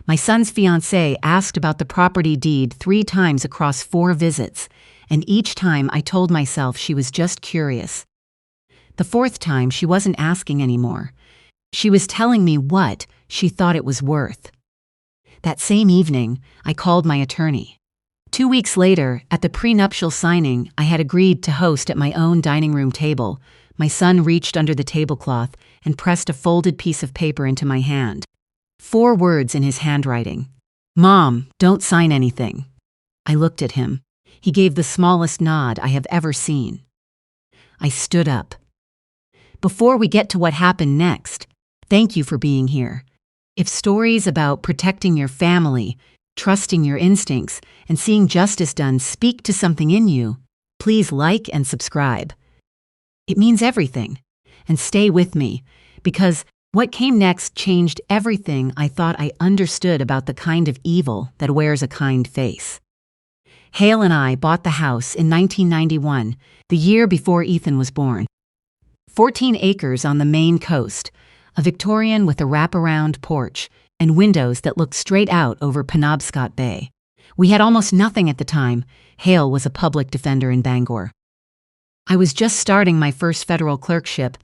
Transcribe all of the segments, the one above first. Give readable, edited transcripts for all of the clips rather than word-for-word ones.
My son's fiancée asked about the property deed 3 times across 4 visits, and each time I told myself she was just curious. The 4th time, she wasn't asking anymore. She was telling me what she thought it was worth. That same evening, I called my attorney. 2 weeks later, at the prenuptial signing I had agreed to host at my own dining room table, my son reached under the tablecloth and pressed a folded piece of paper into my hand. 4 words in his handwriting. "Mom, don't sign anything." I looked at him. He gave the smallest nod I have ever seen. I stood up. "Before we get to what happened next, thank you for being here. If stories about protecting your family, trusting your instincts, and seeing justice done speak to something in you, please like and subscribe. It means everything. And stay with me, because what came next changed everything I thought I understood about the kind of evil that wears a kind face." Hale and I bought the house in 1991, the year before Ethan was born. 14 acres on the Maine coast, a Victorian with a wraparound porch and windows that looked straight out over Penobscot Bay. We had almost nothing at the time. Hale was a public defender in Bangor. I was just starting my first federal clerkship,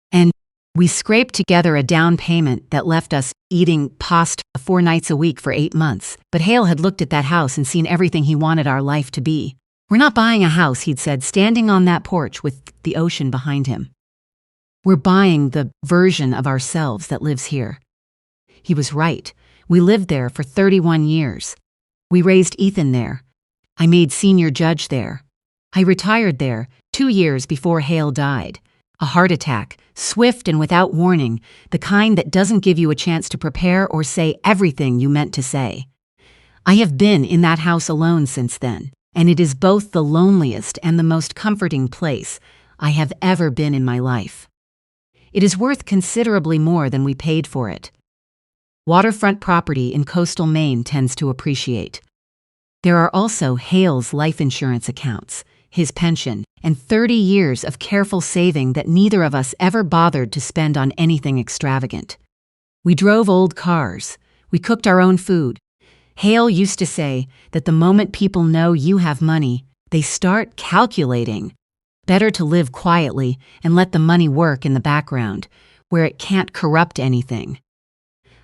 and we scraped together a down payment that left us eating pasta 4 nights a week for 8 months. But Hale had looked at that house and seen everything he wanted our life to be. "We're not buying a house," he'd said, standing on that porch with the ocean behind him. "We're buying the version of ourselves that lives here." He was right. We lived there for 31 years. We raised Ethan there. I made senior judge there. I retired there 2 years before Hale died. A heart attack, swift and without warning, the kind that doesn't give you a chance to prepare or say everything you meant to say. I have been in that house alone since then, and it is both the loneliest and the most comforting place I have ever been in my life. It is worth considerably more than we paid for it. Waterfront property in coastal Maine tends to appreciate. There are also Hale's life insurance accounts, his pension, and 30 years of careful saving that neither of us ever bothered to spend on anything extravagant. We drove old cars. We cooked our own food. Hale used to say that the moment people know you have money, they start calculating. Better to live quietly and let the money work in the background, where it can't corrupt anything.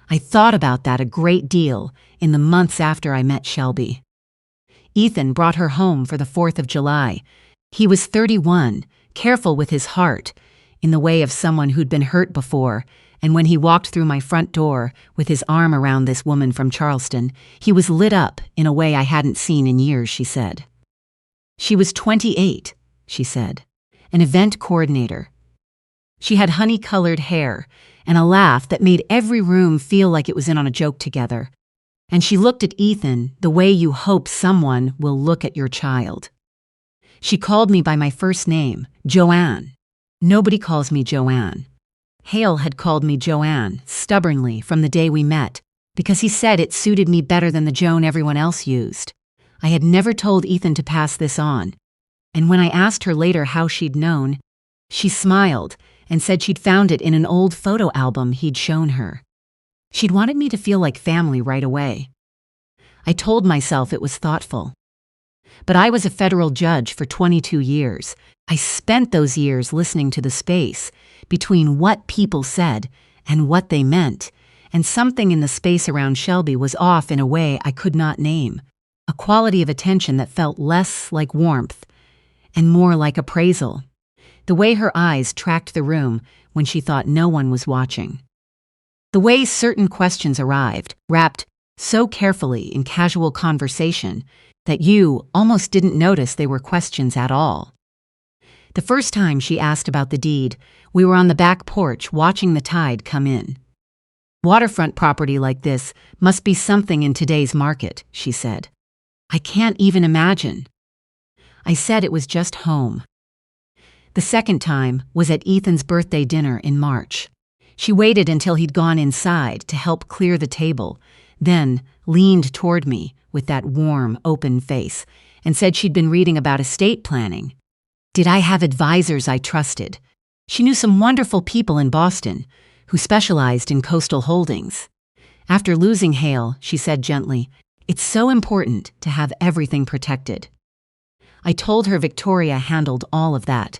I thought about that a great deal in the months after I met Shelby. Ethan brought her home for the 4th of July. He was 31, careful with his heart, in the way of someone who'd been hurt before, and when he walked through my front door with his arm around this woman from Charleston, he was lit up in a way I hadn't seen in years, she said. She was 28, she said, an event coordinator. She had honey-colored hair and a laugh that made every room feel like it was in on a joke together. And she looked at Ethan the way you hope someone will look at your child. She called me by my first name, Joanne. Nobody calls me Joanne. Hale had called me Joanne, stubbornly, from the day we met, because he said it suited me better than the Joan everyone else used. I had never told Ethan to pass this on, and when I asked her later how she'd known, she smiled and said she'd found it in an old photo album he'd shown her. She'd wanted me to feel like family right away. I told myself it was thoughtful. But I was a federal judge for 22 years. I spent those years listening to the space between what people said and what they meant, and something in the space around Shelby was off in a way I could not name, a quality of attention that felt less like warmth and more like appraisal. The way her eyes tracked the room when she thought no one was watching. The way certain questions arrived, wrapped so carefully in casual conversation that you almost didn't notice they were questions at all. The first time she asked about the deed, we were on the back porch watching the tide come in. "Waterfront property like this must be something in today's market," she said. "I can't even imagine." I said it was just home. The second time was at Ethan's birthday dinner in March. She waited until he'd gone inside to help clear the table, then leaned toward me with that warm, open face and said she'd been reading about estate planning. Did I have advisors I trusted? She knew some wonderful people in Boston who specialized in coastal holdings. After losing Hale, she said gently, "It's so important to have everything protected." I told her Victoria handled all of that.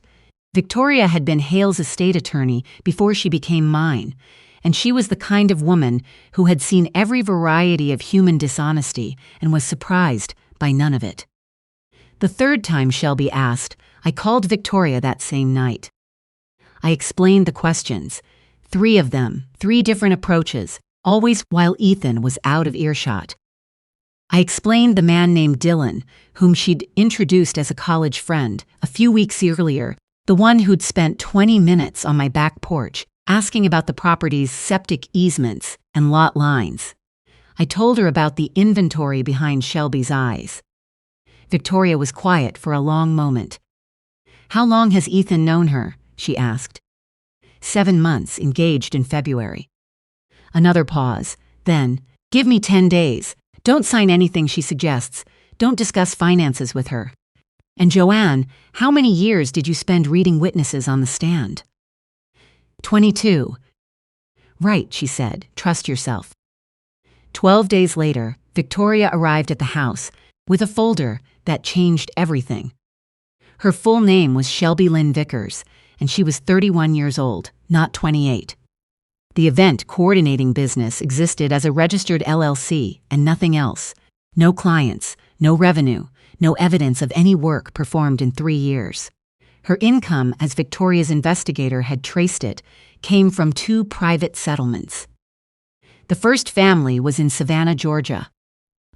Victoria had been Hale's estate attorney before she became mine, and she was the kind of woman who had seen every variety of human dishonesty and was surprised by none of it. The third time Shelby asked, I called Victoria that same night. I explained the questions, 3 of them, 3 different approaches, always while Ethan was out of earshot. I explained the man named Dylan, whom she'd introduced as a college friend a few weeks earlier, the one who'd spent 20 minutes on my back porch asking about the property's septic easements and lot lines. I told her about the inventory behind Shelby's eyes. Victoria was quiet for a long moment. "How long has Ethan known her?" she asked. 7 months, engaged in February. Another pause. Then, "Give me 10 days. Don't sign anything she suggests. Don't discuss finances with her. And Joanne, how many years did you spend reading witnesses on the stand?" 22. "Right," she said. "Trust yourself." 12 days later, Victoria arrived at the house with a folder that changed everything. Her full name was Shelby Lynn Vickers, and she was 31 years old, not 28. The event coordinating business existed as a registered LLC and nothing else. No clients, no revenue, no evidence of any work performed in 3 years. Her income, as Victoria's investigator had traced it, came from 2 private settlements. The first family was in Savannah, Georgia.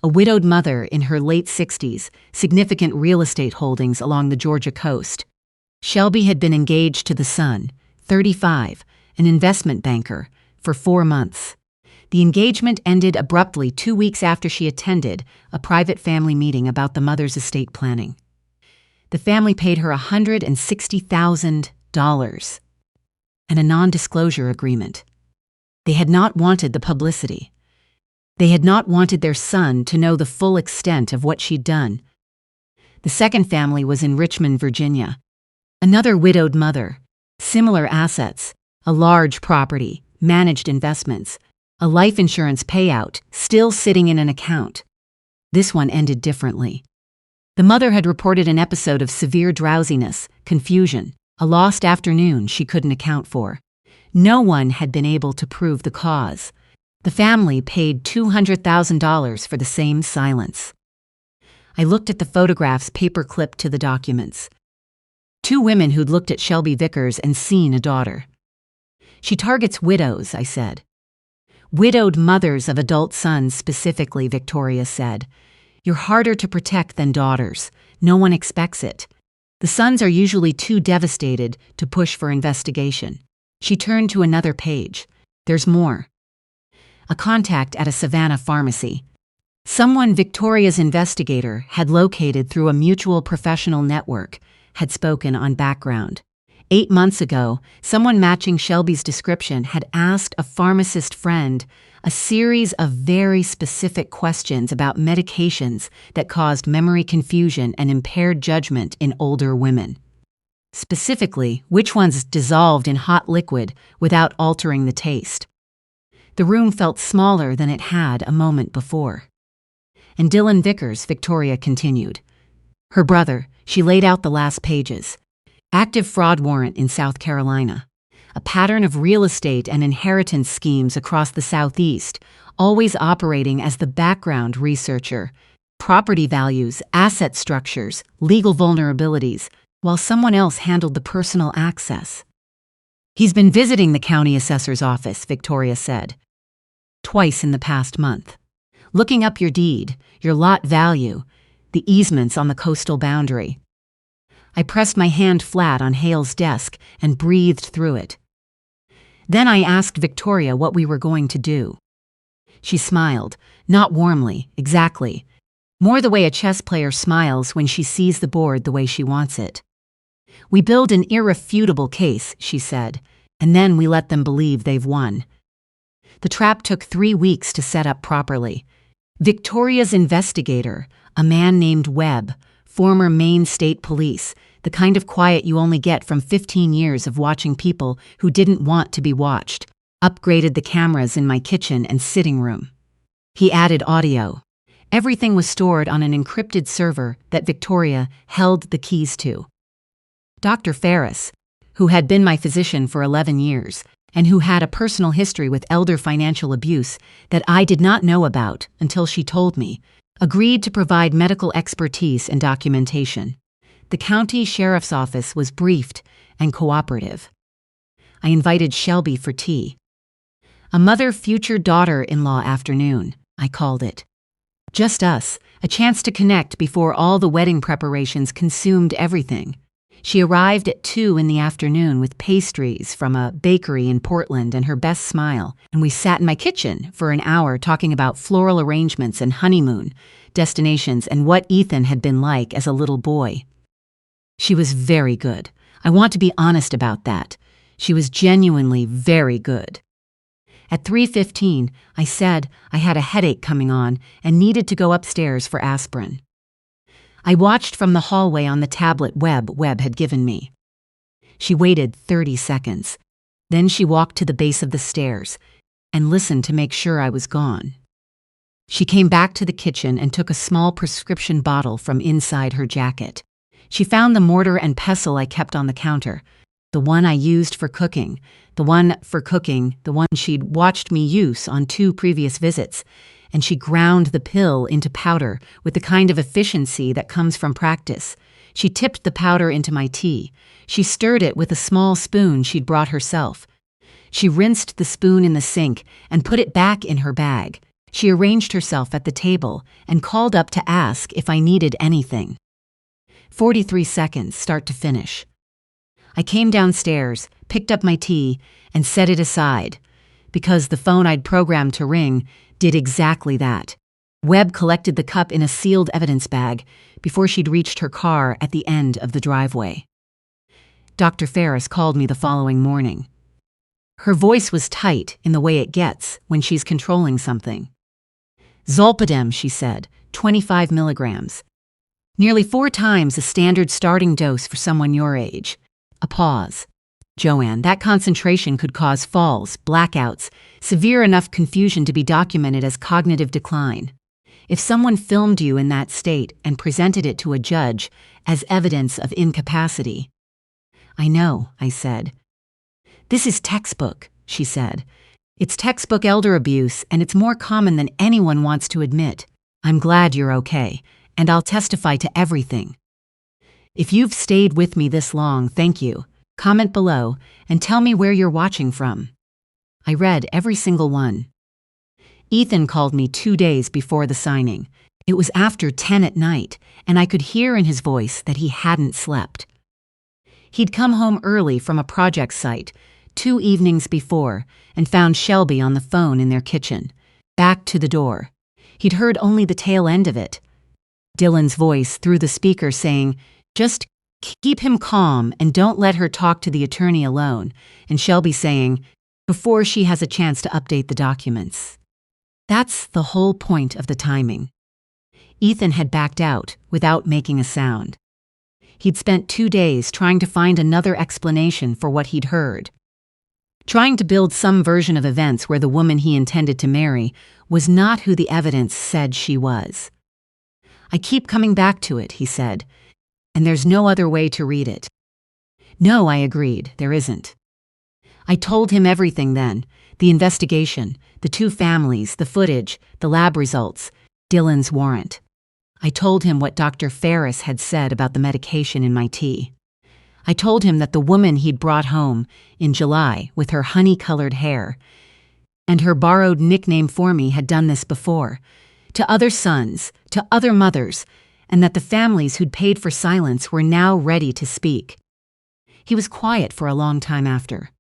A widowed mother in her late 60s, significant real estate holdings along the Georgia coast. Shelby had been engaged to the son, 35, an investment banker, for 4 months. The engagement ended abruptly 2 weeks after she attended a private family meeting about the mother's estate planning. The family paid her $160,000 and a non-disclosure agreement. They had not wanted the publicity. They had not wanted their son to know the full extent of what she'd done. The second family was in Richmond, Virginia. Another widowed mother, similar assets, a large property, managed investments, a life insurance payout still sitting in an account. This one ended differently. The mother had reported an episode of severe drowsiness, confusion, a lost afternoon she couldn't account for. No one had been able to prove the cause. The family paid $200,000 for the same silence. I looked at the photographs paper-clipped to the documents. 2 women who'd looked at Shelby Vickers and seen a daughter. "She targets widows," I said. "Widowed mothers of adult sons specifically," Victoria said. "You're harder to protect than daughters. No one expects it. The sons are usually too devastated to push for investigation." She turned to another page. "There's more." A contact at a Savannah pharmacy. Someone Victoria's investigator had located through a mutual professional network had spoken on background. 8 months ago, someone matching Shelby's description had asked a pharmacist friend a series of very specific questions about medications that caused memory confusion and impaired judgment in older women. Specifically, which ones dissolved in hot liquid without altering the taste. The room felt smaller than it had a moment before. "And Dylan Vickers," Victoria continued. "Her brother," she laid out the last pages. "Active fraud warrant in South Carolina. A pattern of real estate and inheritance schemes across the Southeast, always operating as the background researcher. Property values, asset structures, legal vulnerabilities, while someone else handled the personal access." "He's been visiting the county assessor's office," Victoria said. "Twice in the past month. Looking up your deed, your lot value, the easements on the coastal boundary." I pressed my hand flat on Hale's desk and breathed through it. Then I asked Victoria what we were going to do. She smiled, not warmly, exactly. More the way a chess player smiles when she sees the board the way she wants it. "We build an irrefutable case," she said, "and then we let them believe they've won." The trap took 3 weeks to set up properly. Victoria's investigator, a man named Webb, former Maine State Police, the kind of quiet you only get from 15 years of watching people who didn't want to be watched, upgraded the cameras in my kitchen and sitting room. He added audio. Everything was stored on an encrypted server that Victoria held the keys to. Dr. Ferris, who had been my physician for 11 years, and who had a personal history with elder financial abuse that I did not know about until she told me, agreed to provide medical expertise and documentation. The county sheriff's office was briefed and cooperative. I invited Shelby for tea. A mother-future-daughter-in-law afternoon, I called it. Just us, a chance to connect before all the wedding preparations consumed everything. She arrived at 2 in the afternoon with pastries from a bakery in Portland and her best smile, and we sat in my kitchen for an hour talking about floral arrangements and honeymoon destinations and what Ethan had been like as a little boy. She was very good. I want to be honest about that. She was genuinely very good. At 3:15, I said I had a headache coming on and needed to go upstairs for aspirin. I watched from the hallway on the tablet Webb had given me. She waited 30 seconds. Then she walked to the base of the stairs and listened to make sure I was gone. She came back to the kitchen and took a small prescription bottle from inside her jacket. She found the mortar and pestle I kept on the counter, the one I used for cooking, the one she'd watched me use on 2 previous visits, and she ground the pill into powder with the kind of efficiency that comes from practice. She tipped the powder into my tea. She stirred it with a small spoon she'd brought herself. She rinsed the spoon in the sink and put it back in her bag. She arranged herself at the table and called up to ask if I needed anything. 43 seconds, start to finish. I came downstairs, picked up my tea, and set it aside, because the phone I'd programmed to ring did exactly that. Webb collected the cup in a sealed evidence bag before she'd reached her car at the end of the driveway. Dr. Ferris called me the following morning. Her voice was tight in the way it gets when she's controlling something. Zolpidem, she said, 25 milligrams. Nearly 4 times the standard starting dose for someone your age. A pause. Joanne, that concentration could cause falls, blackouts, severe enough confusion to be documented as cognitive decline. If someone filmed you in that state and presented it to a judge as evidence of incapacity. I know, I said. This is textbook, she said. It's textbook elder abuse, and it's more common than anyone wants to admit. I'm glad you're okay, and I'll testify to everything. If you've stayed with me this long, thank you. Comment below and tell me where you're watching from. I read every single one. Ethan called me 2 days before the signing. It was after 10 at night, and I could hear in his voice that he hadn't slept. He'd come home early from a project site 2 evenings before and found Shelby on the phone in their kitchen, back to the door. He'd heard only the tail end of it. Dylan's voice through the speaker saying, "Just keep him calm and don't let her talk to the attorney alone," and Shelby saying, "Before she has a chance to update the documents." That's the whole point of the timing. Ethan had backed out without making a sound. He'd spent 2 days trying to find another explanation for what he'd heard. Trying to build some version of events where the woman he intended to marry was not who the evidence said she was. I keep coming back to it, he said, and there's no other way to read it. No, I agreed, there isn't. I told him everything then, the investigation, the 2 families, the footage, the lab results, Dylan's warrant. I told him what Dr. Ferris had said about the medication in my tea. I told him that the woman he'd brought home in July with her honey-colored hair and her borrowed nickname for me had done this before, to other sons, to other mothers, and that the families who'd paid for silence were now ready to speak. He was quiet for a long time after.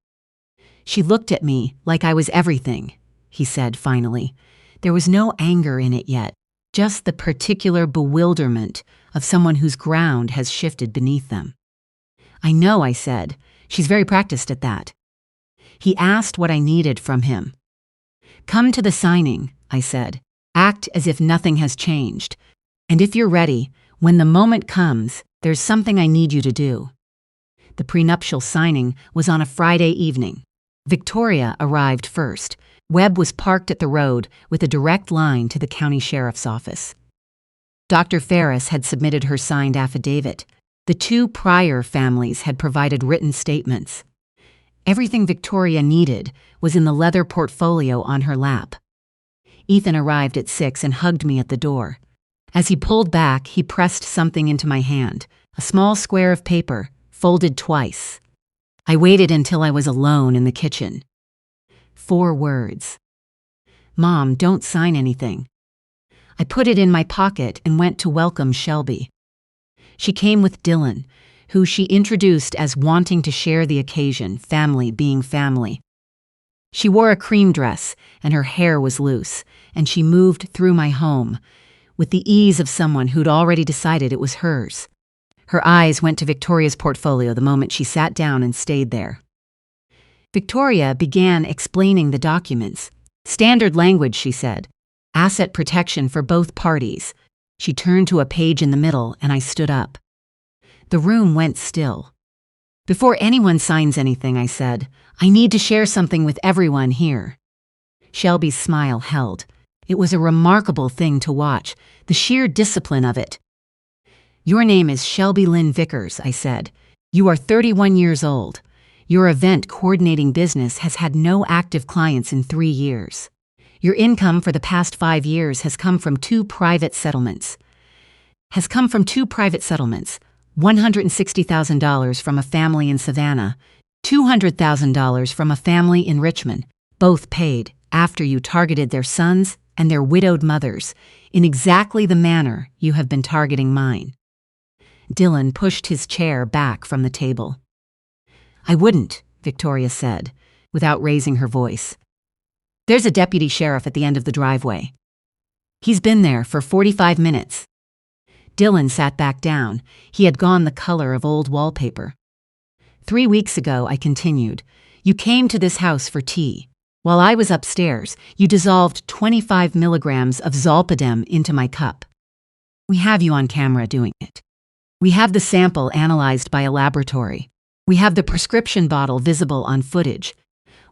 She looked at me like I was everything, he said finally. There was no anger in it yet, just the particular bewilderment of someone whose ground has shifted beneath them. I know, I said. She's very practiced at that. He asked what I needed from him. Come to the signing, I said. Act as if nothing has changed. And if you're ready, when the moment comes, there's something I need you to do. The prenuptial signing was on a Friday evening. Victoria arrived first. Webb was parked at the road with a direct line to the county sheriff's office. Dr. Ferris had submitted her signed affidavit. The two prior families had provided written statements. Everything Victoria needed was in the leather portfolio on her lap. Ethan arrived at 6 and hugged me at the door. As he pulled back, he pressed something into my hand, a small square of paper, folded twice. I waited until I was alone in the kitchen. 4 words. "Mom, don't sign anything." I put it in my pocket and went to welcome Shelby. She came with Dylan, who she introduced as wanting to share the occasion, family being family. She wore a cream dress, and her hair was loose, and she moved through my home with the ease of someone who'd already decided it was hers. Her eyes went to Victoria's portfolio the moment she sat down and stayed there. Victoria began explaining the documents. "Standard language," she said. "Asset protection for both parties." She turned to a page in the middle, and I stood up. The room went still. "Before anyone signs anything," I said, "I need to share something with everyone here." Shelby's smile held. It was a remarkable thing to watch, the sheer discipline of it. "Your name is Shelby Lynn Vickers," I said. "You are 31 years old. Your event coordinating business has had no active clients in 3 years. Your income for the past 5 years has come from two private settlements. $160,000 from a family in Savannah, $200,000 from a family in Richmond, both paid after you targeted their sons and their widowed mothers in exactly the manner you have been targeting mine." Dylan pushed his chair back from the table. "I wouldn't," Victoria said, without raising her voice. "There's a deputy sheriff at the end of the driveway. He's been there for 45 minutes. Dylan sat back down. He had gone the color of old wallpaper. "3 weeks ago," I continued, "you came to this house for tea. While I was upstairs, you dissolved 25 milligrams of zolpidem into my cup. We have you on camera doing it. We have the sample analyzed by a laboratory. We have the prescription bottle visible on footage.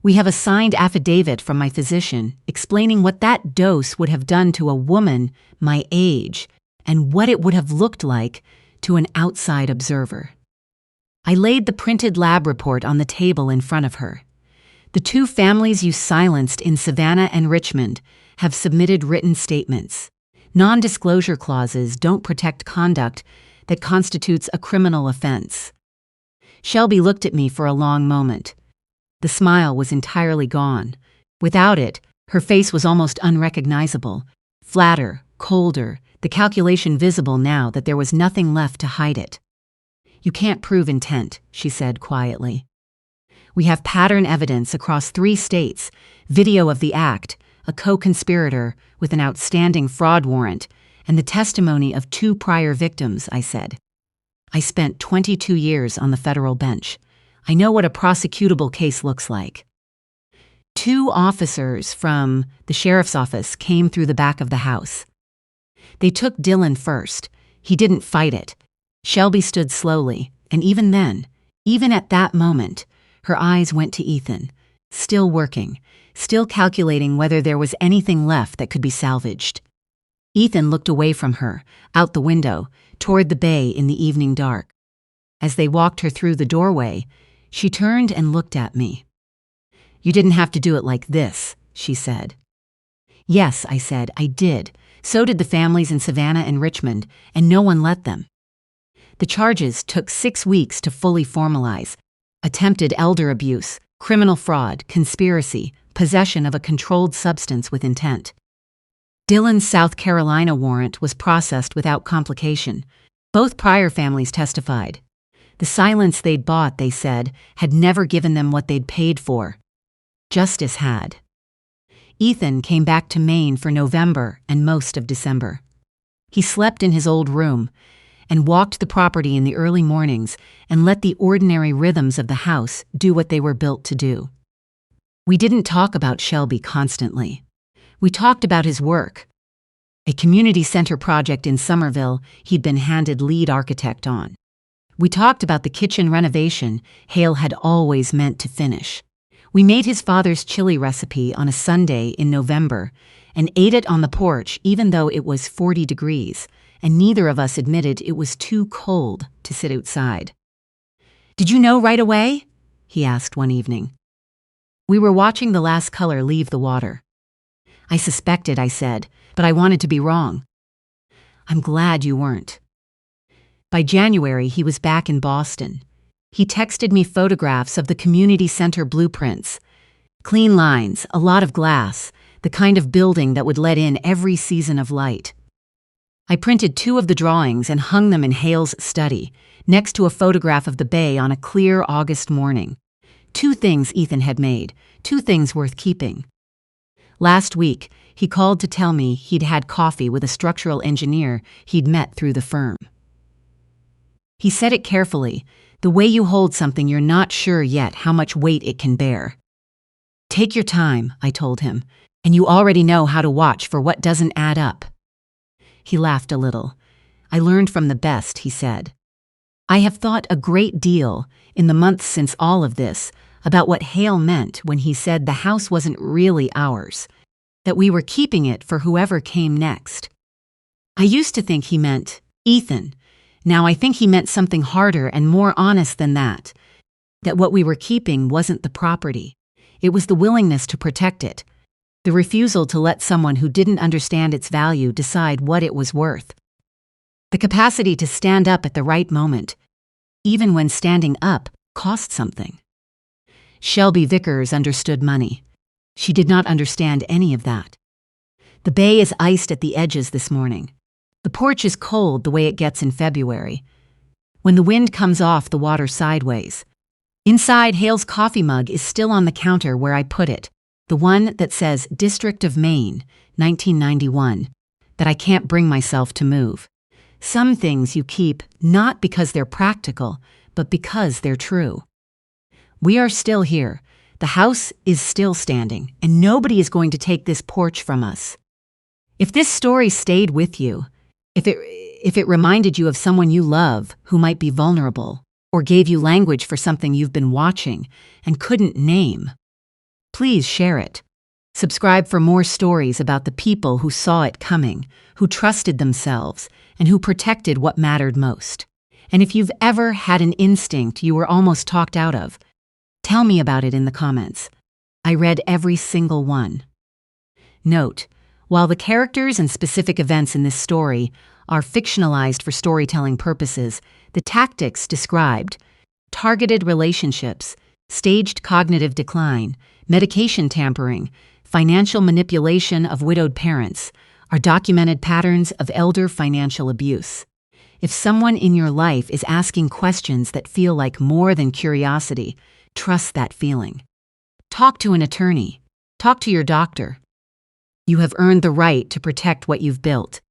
We have a signed affidavit from my physician explaining what that dose would have done to a woman my age and what it would have looked like to an outside observer." I laid the printed lab report on the table in front of her. "The two families you silenced in Savannah and Richmond have submitted written statements. Non-disclosure clauses don't protect conduct that constitutes a criminal offense." Shelby looked at me for a long moment. The smile was entirely gone. Without it, her face was almost unrecognizable, flatter, colder, the calculation visible now that there was nothing left to hide it. "You can't prove intent," she said quietly. "We have pattern evidence across 3 states, video of the act, a co-conspirator with an outstanding fraud warrant, and the testimony of 2 prior victims," I said. "I spent 22 years on the federal bench. I know what a prosecutable case looks like." 2 officers from the sheriff's office came through the back of the house. They took Dylan first. He didn't fight it. Shelby stood slowly, and even then, even at that moment, her eyes went to Ethan, still working, still calculating whether there was anything left that could be salvaged. Ethan looked away from her, out the window, toward the bay in the evening dark. As they walked her through the doorway, she turned and looked at me. "You didn't have to do it like this," she said. "Yes," I said, "I did. So did the families in Savannah and Richmond, and no one let them." The charges took 6 weeks to fully formalize: attempted elder abuse, criminal fraud, conspiracy, possession of a controlled substance with intent. Dylan's South Carolina warrant was processed without complication. Both prior families testified. The silence they'd bought, they said, had never given them what they'd paid for. Justice had. Ethan came back to Maine for November and most of December. He slept in his old room and walked the property in the early mornings and let the ordinary rhythms of the house do what they were built to do. We didn't talk about Shelby constantly. We talked about his work, a community center project in Somerville he'd been handed lead architect on. We talked about the kitchen renovation Hale had always meant to finish. We made his father's chili recipe on a Sunday in November and ate it on the porch even though it was 40 degrees, and neither of us admitted it was too cold to sit outside. "Did you know right away?" he asked one evening. "We were watching the last color leave the water." "I suspected," I said, "but I wanted to be wrong." "I'm glad you weren't." By January, he was back in Boston. He texted me photographs of the community center blueprints. Clean lines, a lot of glass, the kind of building that would let in every season of light. I printed 2 of the drawings and hung them in Hale's study, next to a photograph of the bay on a clear August morning. 2 things Ethan had made, 2 things worth keeping. Last week, he called to tell me he'd had coffee with a structural engineer he'd met through the firm. He said it carefully, the way you hold something you're not sure yet how much weight it can bear. "Take your time," I told him, "and you already know how to watch for what doesn't add up." He laughed a little. "I learned from the best," he said. I have thought a great deal, in the months since all of this, about what Hale meant when he said the house wasn't really ours, that we were keeping it for whoever came next. I used to think he meant Ethan. Now I think he meant something harder and more honest than that what we were keeping wasn't the property. It was the willingness to protect it, the refusal to let someone who didn't understand its value decide what it was worth, the capacity to stand up at the right moment, even when standing up cost something. Shelby Vickers understood money. She did not understand any of that. The bay is iced at the edges this morning. The porch is cold the way it gets in February, when the wind comes off the water sideways. Inside, Hale's coffee mug is still on the counter where I put it, the one that says District of Maine, 1991, that I can't bring myself to move. Some things you keep not because they're practical, but because they're true. We are still here. The house is still standing, and nobody is going to take this porch from us. If this story stayed with you, if it reminded you of someone you love who might be vulnerable, or gave you language for something you've been watching and couldn't name, please share it. Subscribe for more stories about the people who saw it coming, who trusted themselves, and who protected what mattered most. And if you've ever had an instinct you were almost talked out of, tell me about it in the comments. I read every single one. Note, while the characters and specific events in this story are fictionalized for storytelling purposes, the tactics described, targeted relationships, staged cognitive decline, medication tampering, financial manipulation of widowed parents, are documented patterns of elder financial abuse. If someone in your life is asking questions that feel like more than curiosity, trust that feeling. Talk to an attorney. Talk to your doctor. You have earned the right to protect what you've built.